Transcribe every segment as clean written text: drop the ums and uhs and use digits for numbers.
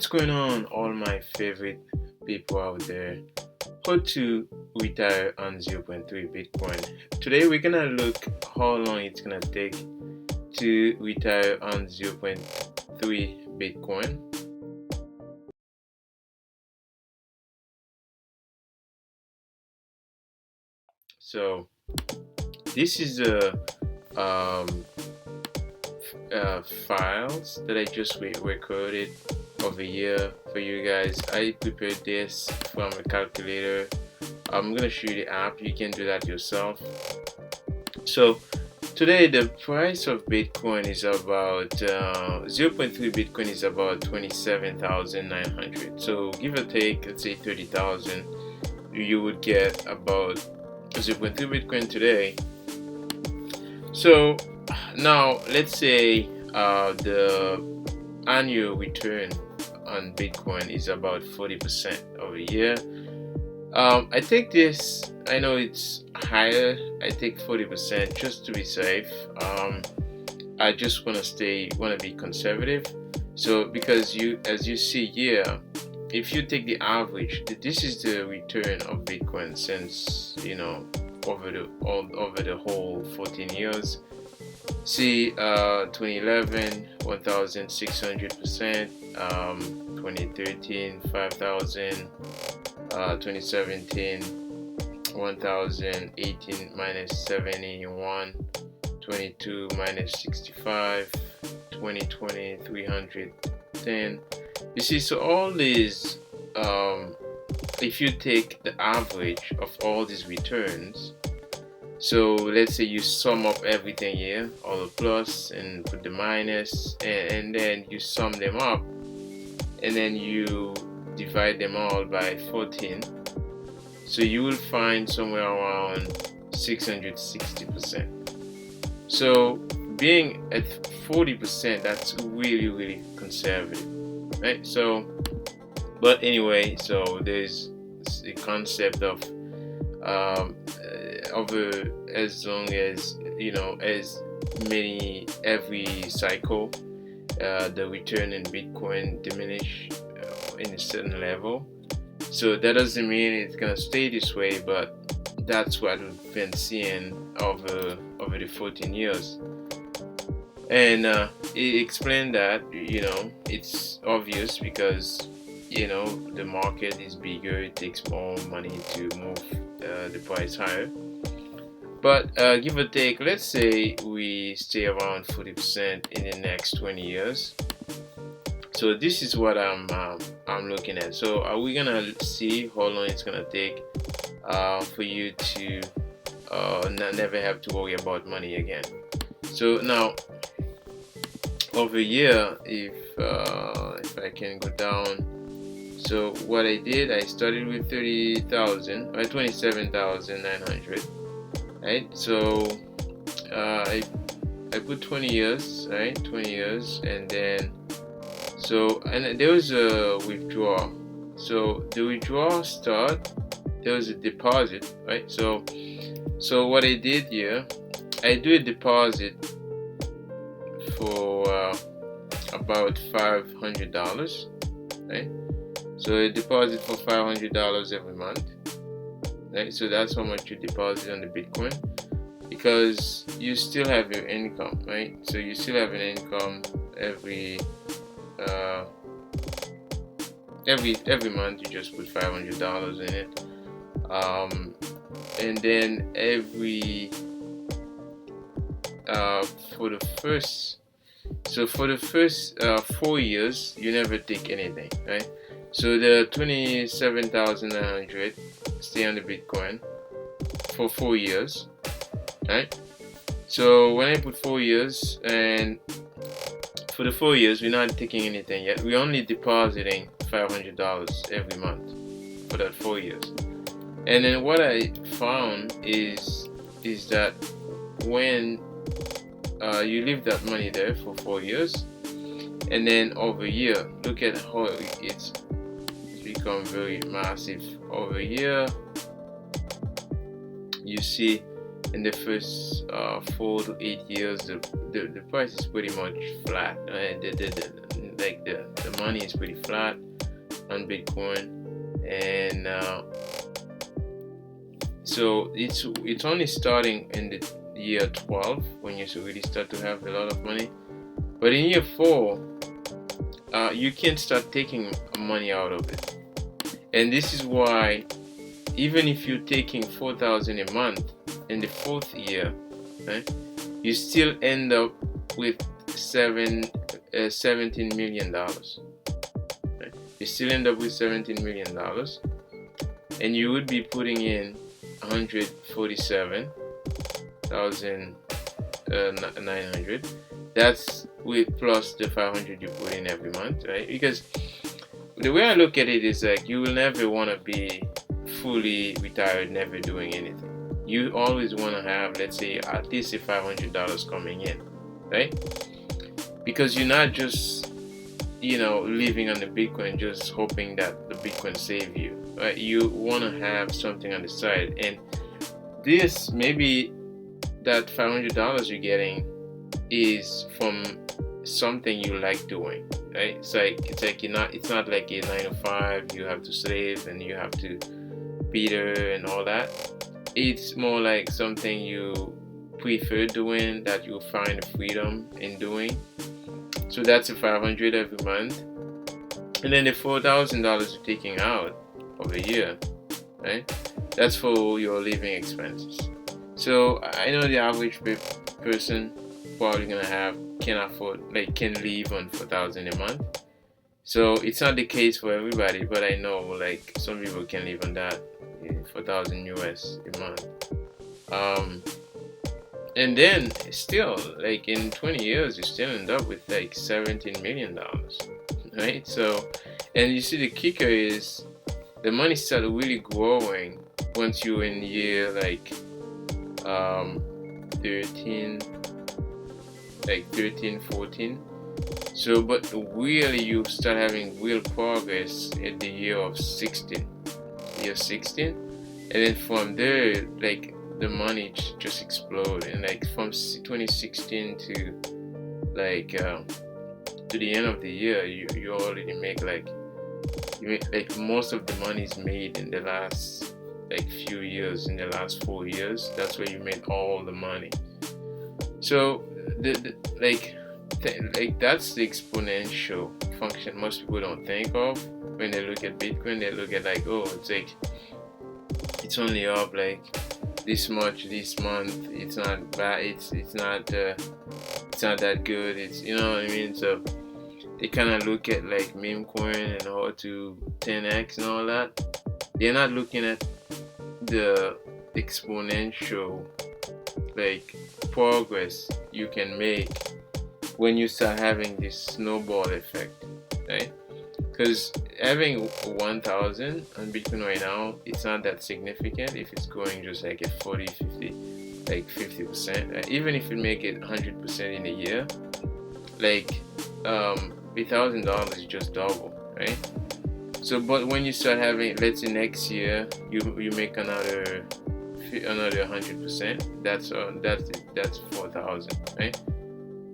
What's going on, all my favorite people out there? How to retire on zero point 0.3 Bitcoin. Today, we're gonna look how long it's gonna take to retire on zero point 0.3 Bitcoin. So, this is the um, files that I just recorded over here for you guys. I prepared this from a calculator. I'm gonna show you the app. You can do that yourself. So today the price of Bitcoin is about 0.3 Bitcoin is about 27,900. So give or take, let's say 30,000, you would get about 0.3 Bitcoin today. So now let's say the annual return on Bitcoin is about 40% over a year. I take this, I know it's higher, I take 40% just to be safe. I just want to be conservative. So because as you see here, if you take the average, this is the return of Bitcoin since, over the whole 14 years. See, 2011, 1,600%, 2013, 5,000, 2017, 1,018 minus 71, 22 minus 65, 2020, 310. You see, so all these, if you take the average of all these returns, so let's say you sum up everything here, all the plus and put the minus, and then you sum them up, and then you divide them all by 14. So you will find somewhere around 660%. So being at 40%, that's really conservative, right? So, but anyway, so there's the concept of over as long as as many every cycle the return in Bitcoin diminish in a certain level. So that doesn't mean it's gonna stay this way, but that's what we've been seeing over the 14 years. And it explained that it's obvious because the market is bigger, it takes more money to move the price higher. But give or take, let's say we stay around 40% in the next 20 years. So this is what I'm looking at. So are we gonna see how long it's gonna take for you to never have to worry about money again? So now over here, if I can go down. So what I did, I started with 30,000 or 27,900, right? So I put 20 years, right? 20 years, and then and there was a withdrawal. So the withdrawal start, there was a deposit, right? So what I did here, I do a deposit for about $500, right? So a deposit for $500 every month, right? So that's how much you deposit on the Bitcoin, because you still have your income, right? So you still have an income every month. You just put $500 in it, and then for the first 4 years you never take anything, right? So the 27,900 stay on the Bitcoin for 4 years, right? So when I put 4 years, and for the 4 years we're not taking anything yet, we're only depositing $500 every month for that 4 years. And then what I found is that when you leave that money there for 4 years, and then over a year, look at how it's become very massive. Over here you see in the first 4 to 8 years, the price is pretty much flat. The money is pretty flat on Bitcoin, and so it's only starting in the year 12 when you really start to have a lot of money. But in year 4, you can start taking money out of it, and this is why even if you're taking 4,000 a month in the 4th year, right, you still end up with $17 million. Right? You still end up with $17 million, and you would be putting in 147,900. That's with plus the 500 you put in every month, right? Because the way I look at it is like you will never want to be fully retired, never doing anything. You always want to have, let's say, at least $500 coming in, right? Because you're not just, living on the Bitcoin, just hoping that the Bitcoin save you, right? You want to have something on the side, and this maybe that $500 you're getting is from something you like doing, right? It's not like a 9 to 5. You have to slave and you have to be there and all that. It's more like something you prefer doing, that you find freedom in doing. So that's a $500 every month, and then the $4,000 you're taking out of a year, right? That's for your living expenses. So I know the average person probably can live on $4,000 a month. So it's not the case for everybody, but I know like some people can live on that, $4,000 US a month. And then still, like in 20 years, you still end up with like $17 million, right? So, and you see the kicker is the money started really growing once you're in year 13, 14. So, but really you start having real progress at the year 16, and then from there, like the money just explode, and like from 2016 to to the end of the year, you already make like most of the money is made in the last few years, in the last 4 years. That's where you made all the money. So that's the exponential function most people don't think of when they look at Bitcoin. They look at it's only up this much this month. It's not bad. It's not that good. It's, you know what I mean. So they kind of look at meme coin and how to 10x and all that. They're not looking at the exponential progress you can make when you start having this snowball effect, right? Because having 1,000 on Bitcoin right now, it's not that significant if it's growing just at 40, 50, 50%. Even if you make it 100% in a year, $1,000 is just double, right? So, but when you start having, let's say next year, you make another 100%. That's 4,000, right?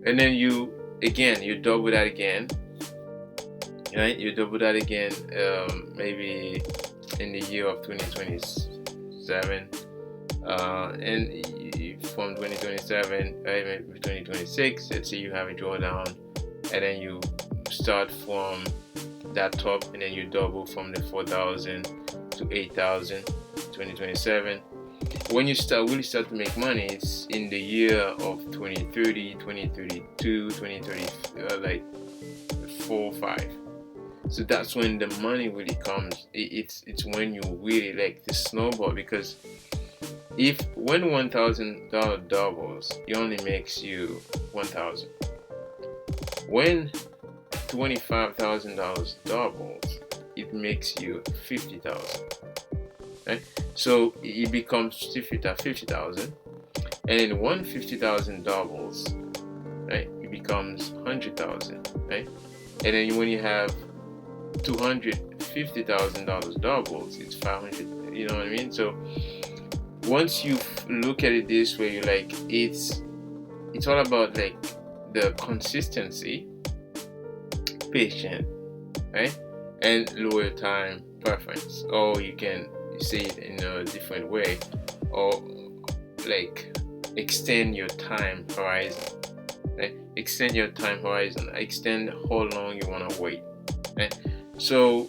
And then you double that again. Right, you double that again, maybe in the year of 2027, and from 2027, right, maybe 2026. Let's say you have a drawdown, and then you start from that top, and then you double from the 4,000 to 8,000, 2027. When you really start to make money, it's in the year of 2030, 2032, 2034, 5. So that's when the money really comes. It's when you really the snowball, because when $1,000 doubles, it only makes you 1,000. When $25,000 doubles, it makes you 50,000. Right? So it becomes 50,000, and then when 50,000 doubles, right, it becomes 100,000, right? And then when you have $250,000 doubles, it's 500. You know what I mean? So once you look at it this way, you're like, it's all about like the consistency, patient, right, and lower time preference. Or you can say it in a different way, or like extend your time horizon, right? Extend your time horizon, extend how long you want to wait, right? So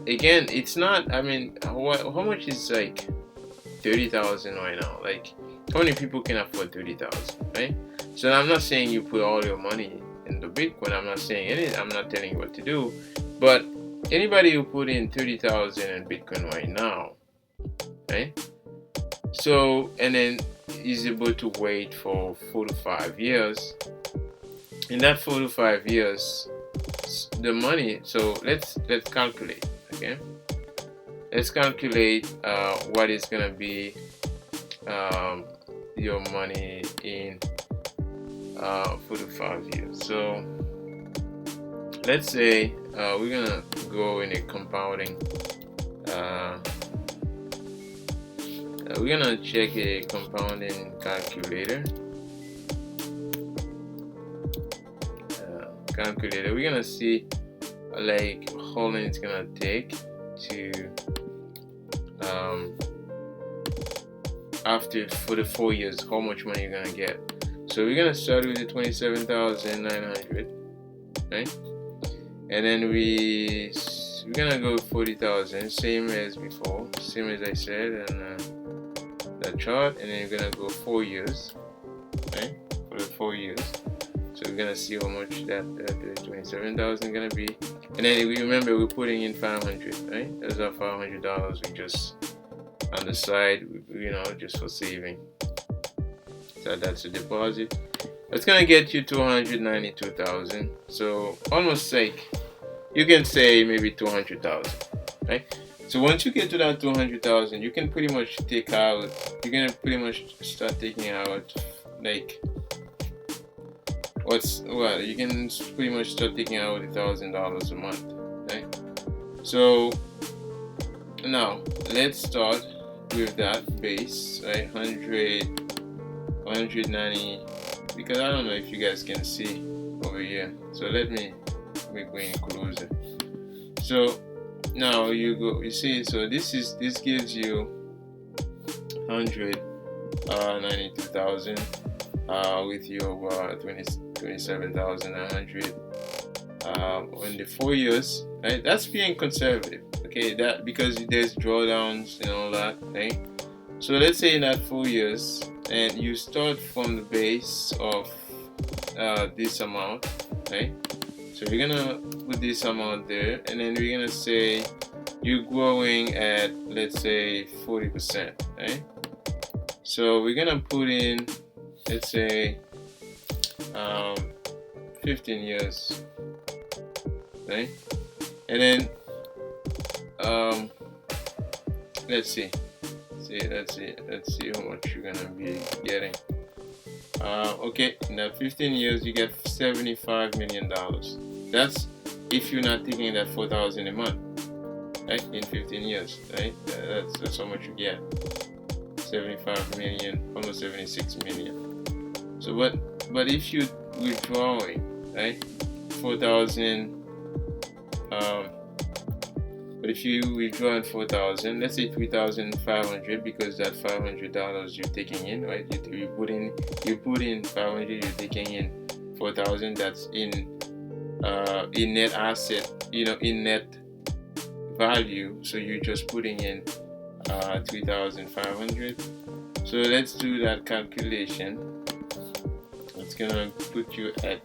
again, it's not, I mean, how much is like 30,000 right now? Like, how many people can afford 30,000, right? So I'm not saying you put all your money in the Bitcoin. I'm not saying anything. I'm not telling you what to do. But anybody who put in 30,000 in Bitcoin right now, right? So, and then is able to wait for 4 to 5 years. In that 4 to 5 years, the money. So let's calculate. Okay, let's calculate what is gonna be your money in 4 to 5 years. So let's say we're gonna go in a compounding. We're gonna check a compounding calculator. We're gonna see like how long it's gonna take to after for the 4 years, how much money you're gonna get. So we're gonna start with the 27,900, right? And then we're gonna go 40,000, same as before, same as I said, and the chart. And then we're gonna go 4 years, right? For the 4 years. So we're gonna see how much that 27,000 gonna be. And then we remember we're putting in 500, right? Those are $500 we just on the side, you know, just for saving. So that's a deposit. It's gonna get you 292,000. So almost like you can say maybe 200,000, right? So once you get to that 200,000, you can pretty much take out. You're gonna pretty much start taking out like you can pretty much start taking out $1,000 a month, right? So now let's start with that base, right? 190, because I don't know if you guys can see over here. So let me bring it closer. So now you see, so this gives you 192,000 with your 27,900 in the 4 years, right? That's being conservative, okay? That because there's drawdowns and all that, right? So let's say in that 4 years, and you start from the base of this amount, right? So we're gonna put this amount there, and then we're gonna say you're growing at, let's say, 40%, right? So we're gonna put in, let's say, 15 years, right? And then let's see how much you're gonna be getting. Okay, in that 15 years you get $75 million. That's if you're not taking that 4,000 a month, right? In 15 years, right? That's how much you get. 75 million, almost 76 million. So but if you withdrawing, right, 4,000, but if you withdraw 4,000, let's say 3,500, because that $500 you're taking in, right? You put in 500, you're taking in 4,000. That's in net asset, in net value. So you're just putting in 3,500. So let's do that calculation. It's gonna put you at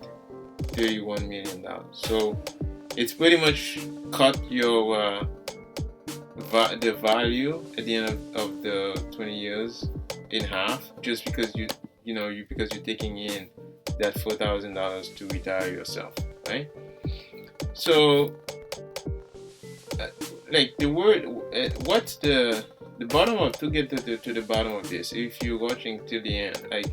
$31 million. So it's pretty much cut your the value at the end of the 20 years in half, just because because you're taking in that $4,000 to retire yourself, right? So like the word, what's the bottom of, to get to the bottom of this, if you're watching till the end, like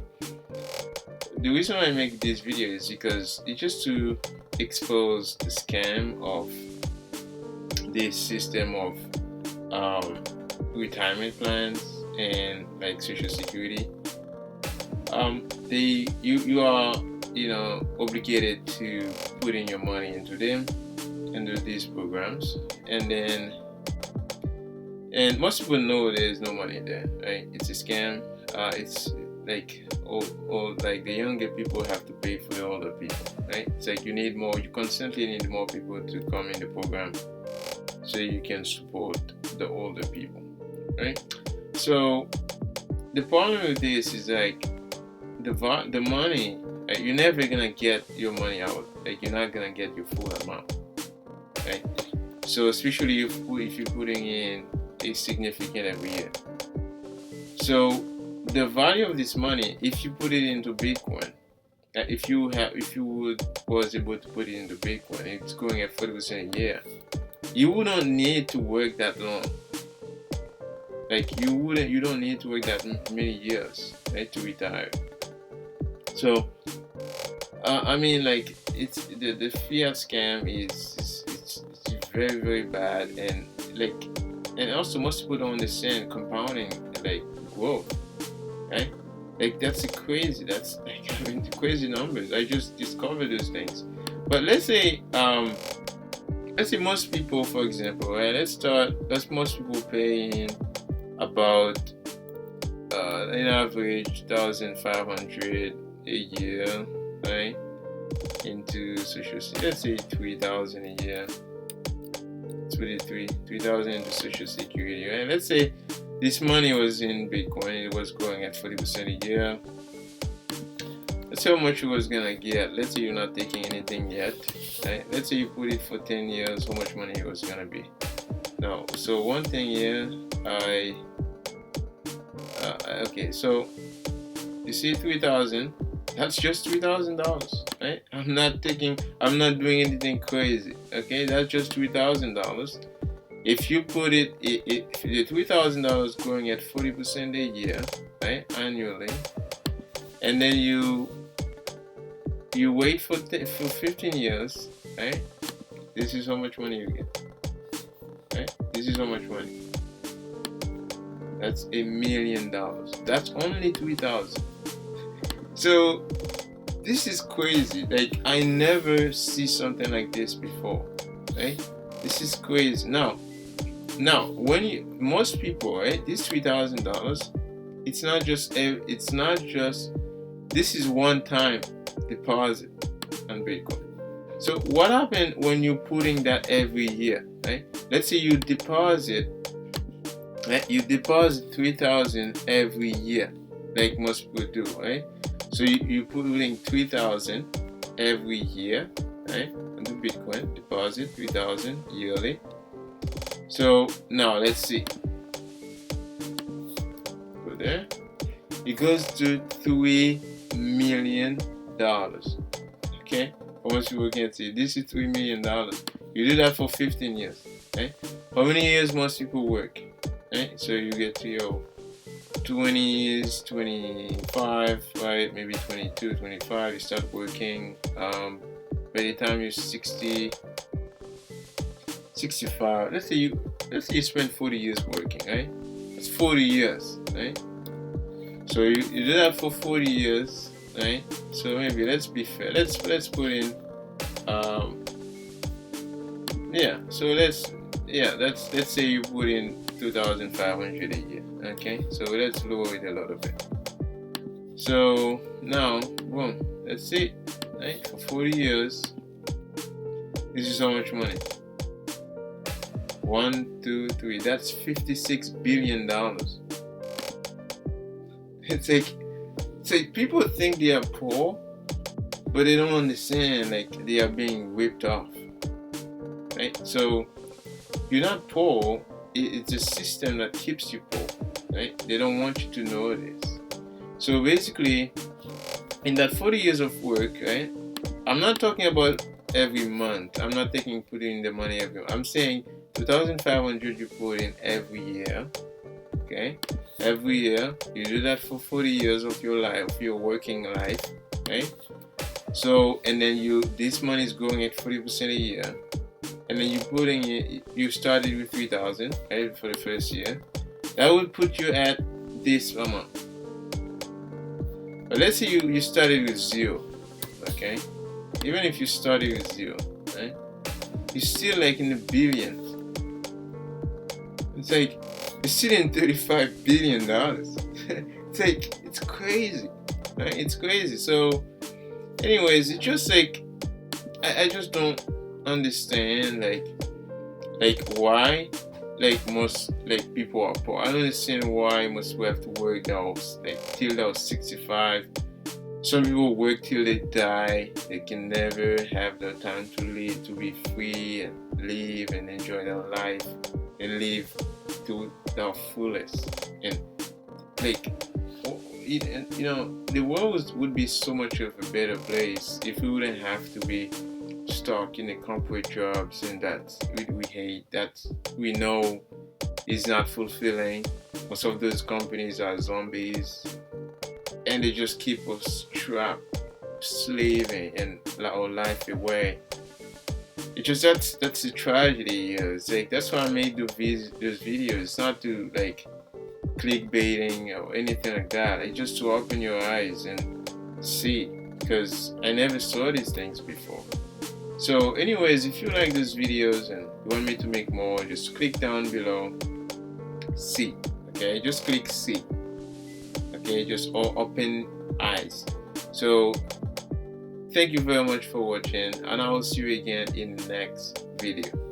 the reason why I make this video is because it's just to expose the scam of this system of retirement plans and like Social Security, you are obligated to put in your money into them, into these programs, and then most people know there's no money there, right? It's a scam. It's like all like the younger people have to pay for the older people, right? It's like you constantly need more people to come in the program so you can support the older people, right? So the problem with this is like the money, you're never gonna get your money out. Like you're not gonna get your full amount, right? So especially if you're putting in a significant every year. So the value of this money, if you put it into Bitcoin, if you was able to put it into Bitcoin, it's going at 40% a year. You wouldn't need to work that long. Like you don't need to work that many years, right, to retire. So I mean, like it's the fiat scam is it's very very bad, and also most people don't understand compounding like growth, right? Like that's that's like crazy numbers. I just discovered those things. But let's say most people, for example, right? Let's most people paying about an average 1,500 a year, right? Into Social Security. Let's say 3,000 a year. 3,000 into Social Security, right? Let's say this money was in Bitcoin, it was growing at 40% a year. That's how much you was gonna get. Let's say you're not taking anything yet, right? Let's say you put it for 10 years, how much money it was gonna be. Now, so one thing here, okay, so you see 3,000, that's just $3,000, right? I'm not doing anything crazy, okay? That's just $3,000. If you put it, if the $3,000 growing at 40% a year, right, annually, and then you wait for 15 years, right? This is how much money you get, right? This is how much money. That's $1 million. That's only 3,000. So this is crazy. Like I never see something like this before, right? This is crazy. Now, when most people, right? This $3,000, it's not just. This is one-time deposit on Bitcoin. So what happened when you're putting that every year, right? Let's say you deposit 3,000 every year, like most people do, right? So you put in 3,000 every year, right? On the Bitcoin, deposit 3,000 yearly. So now let's see. Go there. It goes to $3 million. Okay? For most people can see, this is $3 million. You do that for 15 years, right? How many years most people work? Right? So you get to your 20s, 25, right? Maybe 22, 25, you start working. By the time you're 60, 65, let's say you spend 40 years working, right? That's 40 years, right? So you do that for 40 years, right? So maybe let's be fair. Let's put in let's say you put in 2,500 a year. Okay, so let's lower it a little bit. So now, boom, that's it. Right, for 40 years, this is how much money. 1, 2, 3. That's $56 billion. It's like people think they are poor, but they don't understand. Like they are being ripped off. Right, so you're not poor. It's a system that keeps you poor, right? They don't want you to know this. So basically, in that 40 years of work, right? I'm not talking about every month. I'm not putting the money every month. I'm saying 2,500 you put in every year, okay? Every year, you do that for 40 years of your life, of your working life, right? So, and then this money is growing at 40% a year. And then you started with 3,000, right, for the first year. That would put you at this amount. But let's say you started with zero, okay? Even if you started with zero, right? You're still like in the billions. It's like you're still in $35 billion. It's like, it's crazy, right? It's crazy. So, anyways, it's just like I just don't understand like why most people are poor. I don't understand why most people have to work out till they're 65. Some people work till they die. They can never have the time to live, to be free and live and enjoy their life and live to their fullest. And the world would be so much of a better place if we wouldn't have to be stuck in the corporate jobs and that we hate, that we know is not fulfilling. Most of those companies are zombies, and they just keep us trapped, slaving, and our life away. It's just that's the tragedy. It's like that's why I made those videos. It's not to like clickbaiting or anything like that. It's just to open your eyes and see, because I never saw these things before. So anyways, if you like these videos and you want me to make more, just click down below, see, okay, just click see, okay, just all open eyes. So thank you very much for watching, and I will see you again in the next video.